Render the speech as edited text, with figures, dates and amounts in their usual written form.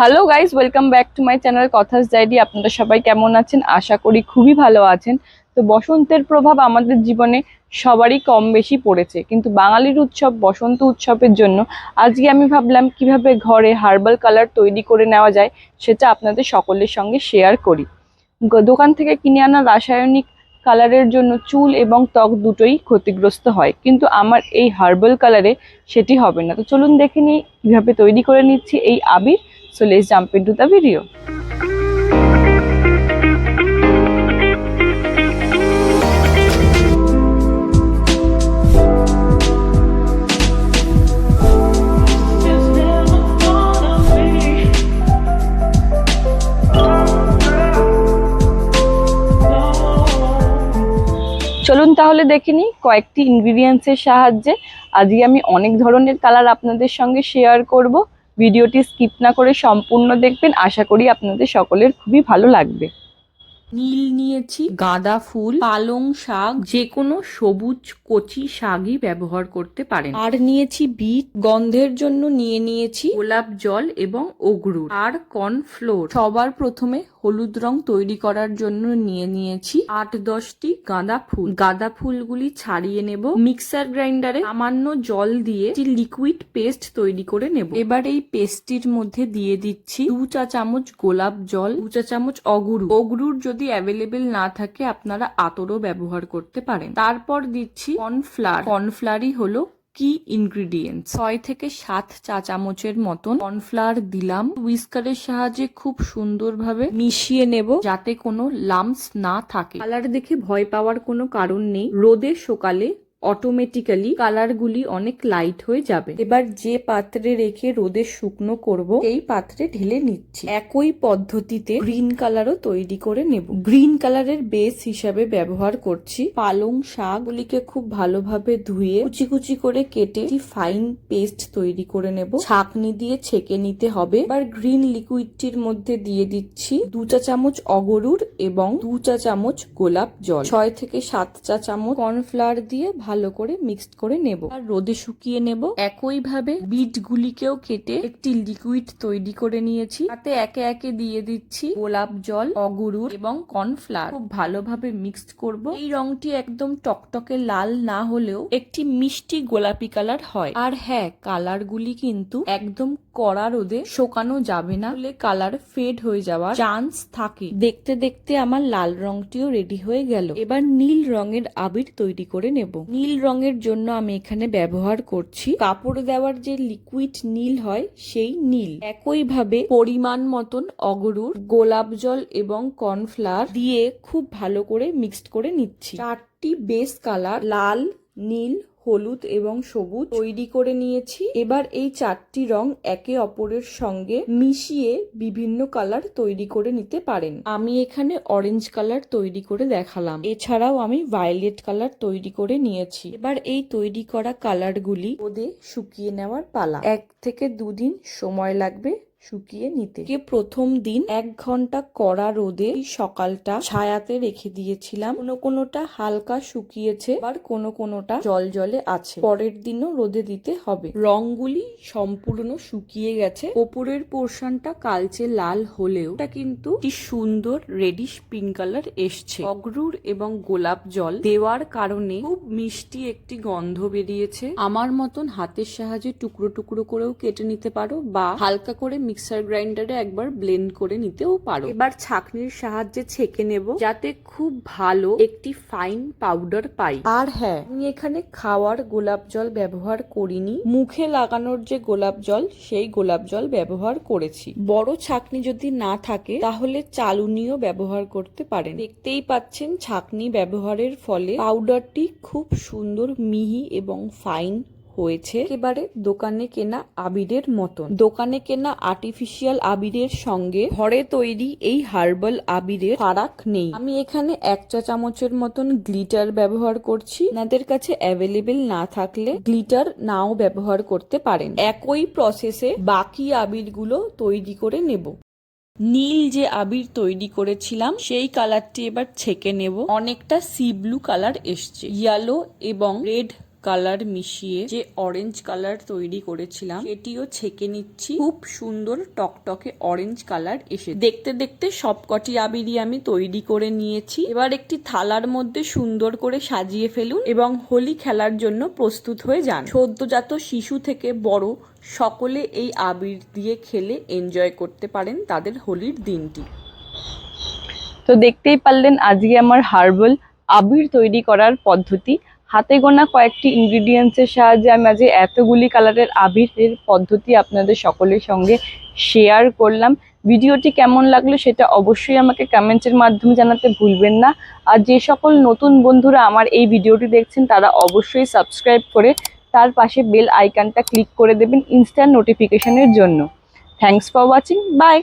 Hello guys, welcome back to my channel Katha's diary. আপনারা সবাই কেমন আছেন? আশা করি খুবই ভালো আছেন। তো বসন্তের প্রভাব আমাদের জীবনে সবারই কম বেশি পড়েছে, কিন্তু বাঙালির উৎসব বসন্ত উৎসবের জন্য আজকে আমি ভাবলাম কিভাবে ঘরে হার্বাল কালার তৈরি করে নেওয়া যায় সেটা আপনাদের সকলের সঙ্গে শেয়ার করি। দোকান থেকে কিনে আনা রাসায়নিক কালারের জন্য চুল এবং ত্বক দুটোই ক্ষতিগ্রস্ত হয়, কিন্তু আমার এই হার্বাল কালারে সেটি হবে না। তো চলুন দেখে নিই কিভাবে তৈরি করে নিচ্ছি এই আবির। So let's jump into the video. চলুন তাহলে দেখে নিই কয়েকটি ইনগ্রিডিয়েন্টসের সাহায্যে আজকে আমি অনেক ধরনের কালার আপনাদের সঙ্গে শেয়ার করব। ভিডিওটি স্কিপ না করে সম্পূর্ণ দেখবেন, আশা করি আপনাদের সকলের খুবই ভালো লাগবে। নীল নিয়েছি, গাঁদা ফুল, পালং শাক, যে কোনো সবুজ কচি শাকই ব্যবহার করতে পারেন। আর নিয়েছি বিট, গন্ধের জন্য নিয়েছি গোলাপ জল এবং অগরুর আর কর্নফ্লোর। সবার প্রথমে হলুদ রং তৈরি করার জন্য নিয়েছি 8-10টি গাঁদা ফুল। গাঁদা ফুলগুলি ছাড়িয়ে নেব। মিক্সার গ্রাইন্ডারে সামান্য জল দিয়ে লিকুইড পেস্ট তৈরি করে নেব। এবার এই পেস্টটির মধ্যে দিয়ে দিচ্ছি 2 চা চামচ গোলাপ জল, 2 চা চামচ অগরুর যদি অ্যাভেলেবেল না থাকে আপনারা আতরও ব্যবহার করতে পারেন। তারপর দিচ্ছি কর্নফ্লাওয়ারই হলো কি ইনগ্রিডিয়েন্টস। 6 থেকে 7 চা চামচের মতন কর্নফ্লাওয়ার দিলাম। হুইস্কারের সাহায্যে খুব সুন্দরভাবে মিশিয়ে নেব যাতে কোনো লাম্পস না থাকে। কালার দেখে ভয় পাওয়ার কোনো কারণ নেই। রোদে শুকালে অটোমেটিক্যালি কালারগুলি অনেক লাইট হয়ে যাবে। এবার যে পাত্রে রেখে রোদে শুকনো করব এই পাত্রে ঢেলে নিচ্ছি। একই পদ্ধতিতে গ্রিন কালারও তৈরি করে নেব। গ্রিন কালারের বেস হিসাবে ব্যবহার করছি পালং শাকগুলিকে খুব ভালোভাবে ধুয়ে কুচি কুচি করে কেটে ফাইন পেস্ট তৈরি করে নেব। ছাঁকনি দিয়ে ছেঁকে নিতে হবে। এবার গ্রিন লিকুইডটির মধ্যে দিয়ে দিচ্ছি 2 চা চামচ অগরুর এবং 2 চা চামচ গোলাপ জল, 6 থেকে 7 চা চামচ কর্নফ্লাওয়ার দিয়ে ভালো করে মিক্সড করে নেব আর রোদে শুকিয়ে নেব। একইভাবে বিট গুলিকেও কেটে একটি লিকুইড তৈরি করে নিয়েছি। তাতে একে একে দিয়ে দিচ্ছি গোলাপ জল, অগরুর এবং কর্নফ্লাওয়ার। খুব ভালোভাবে মিক্সড করব। এই রংটি একদম টকটকে লাল না হলেও একটি মিষ্টি গোলাপি কালার হয়। আর হ্যাঁ, কালার গুলি কিন্তু একদম কড়া রোদে শুকানো যাবে না, হলে কালার ফেড হয়ে যাওয়ার চান্স থাকে। দেখতে দেখতে আমার লাল রংটিও রেডি হয়ে গেল। এবার নীল রঙের আবির তৈরি করে নেব। নীল রঙের জন্য আমি এখানে ব্যবহার করছি কাপড় দেওয়ার যে লিকুইড নীল হয় সেই নীল। একইভাবে পরিমাণ মতন অগরুর, গোলাপ জল এবং কর্নফ্লাওয়ার দিয়ে খুব ভালো করে মিক্সড করে নিচ্ছি। 4টি বেস কালার লাল, নীল, হলুদ এবং সবুজ তৈরি করে নিয়েছি। এবার এই 4টি রং একে অপরের সঙ্গে মিশিয়ে বিভিন্ন কালার তৈরি করে নিতে পারেন। আমি এখানে অরেঞ্জ কালার তৈরি করে দেখালাম। এছাড়াও আমি ভায়োলেট কালার তৈরি করে নিয়েছি। এবার এই তৈরি করা কালারগুলি রোদে শুকিয়ে নেওয়ার পালা। 1 থেকে 2 দিন সময় লাগবে শুকিয়ে নিতে। প্রথম দিন 1 ঘন্টা কড়া রোদে সকালটা ছায়াতে রেখে দিয়েছিলাম। কোনোটা হালকা শুকিয়েছে, আবার কোনোটা জল জলে আছে। পরের দিনও রোদে দিতে হবে। রংগুলি সম্পূর্ণ শুকিয়ে গেছে। ওপরের পোর্শনটা কালচে লাল হলেও এটা কিন্তু কি সুন্দর রেডিশ পিঙ্ক কালার এসছে। অগরুর এবং গোলাপ জল দেওয়ার কারণে খুব মিষ্টি একটি গন্ধ বেরিয়েছে। আমার মতন হাতের সাহায্যে টুকরো টুকরো করেও কেটে নিতে পারো বা হালকা করে মিক্সার গ্রাইন্ডারে একবার ব্লেন্ড করে নিতেও পারো। এবার ছাঁকনির সাহায্যে ছেঁকে নেব যাতে খুব ভালো একটি ফাইন পাউডার পাই। আর হ্যাঁ, আমি এখানে খাওয়ার গোলাপ জল ব্যবহার করিনি। মুখে লাগানোর যে গোলাপ জল সেই গোলাপ জল ব্যবহার করেছি। বড় ছাঁকনি যদি না থাকে তাহলে চালুনিও ব্যবহার করতে পারেন। দেখতেই পাচ্ছেন ছাঁকনি ব্যবহারের ফলে পাউডারটি খুব সুন্দর মিহি এবং ফাইন হয়েছে। একেবারে দোকানে কেনা আবিরের মতন। দোকানে কেনা আর্টিফিশিয়াল আবিরের সঙ্গে ঘরে তৈরি এই হার্বাল আবিরের ফারাক নেই। আমি এখানে 1 চা চামচের মতন গ্লিটার ব্যবহার করছি। আপনাদের কাছে অ্যাভেলেবেল না থাকলে গ্লিটার নাও ব্যবহার করতে পারেন। একই প্রসেসে বাকি আবিরগুলো তৈরি করে নেব। নীল যে আবির তৈরি করেছিলাম সেই কালারটি এবার ছেঁকে নেব। অনেকটা সি ব্লু কালার এসছে। ইয়েলো এবং রেড কালার মিশিয়ে যে অরেঞ্জ কালার তৈরি করেছিলাম সেটিও ছেঁকে নিচ্ছি। খুব সুন্দর টকটকে অরেঞ্জ কালার এসে দেখতে দেখতে সবকটি আবিরই আমি তৈরি করে নিয়েছি। এবার একটি থালার মধ্যে সুন্দর করে সাজিয়ে ফেলুন এবং হোলি খেলার জন্য প্রস্তুত হয়ে যান। সদ্যজাত শিশু থেকে বড় সকলে এই আবির দিয়ে খেলে এনজয় করতে পারেন তাদের হোলির দিনটি। তো দেখতেই পারলেন আজকে আমার হার্বাল আবির তৈরি করার পদ্ধতি। হাতে গোনা কয়েকটি ইনগ্রিডিয়েন্টসের সাহায্যে আমি আজ এতগুলি কালারের আবিরের পদ্ধতি আপনাদের সকলের সঙ্গে শেয়ার করলাম। ভিডিওটি কেমন লাগলো সেটা অবশ্যই আমাকে কমেন্টের মাধ্যমে জানাতে ভুলবেন না। আর যে সকল নতুন বন্ধুরা আমার এই ভিডিওটি দেখছেন তারা অবশ্যই সাবস্ক্রাইব করে তার পাশে বেল আইকনটা ক্লিক করে দেবেন ইনস্ট্যান্ট নোটিফিকেশনের জন্য। Thanks for watching, by.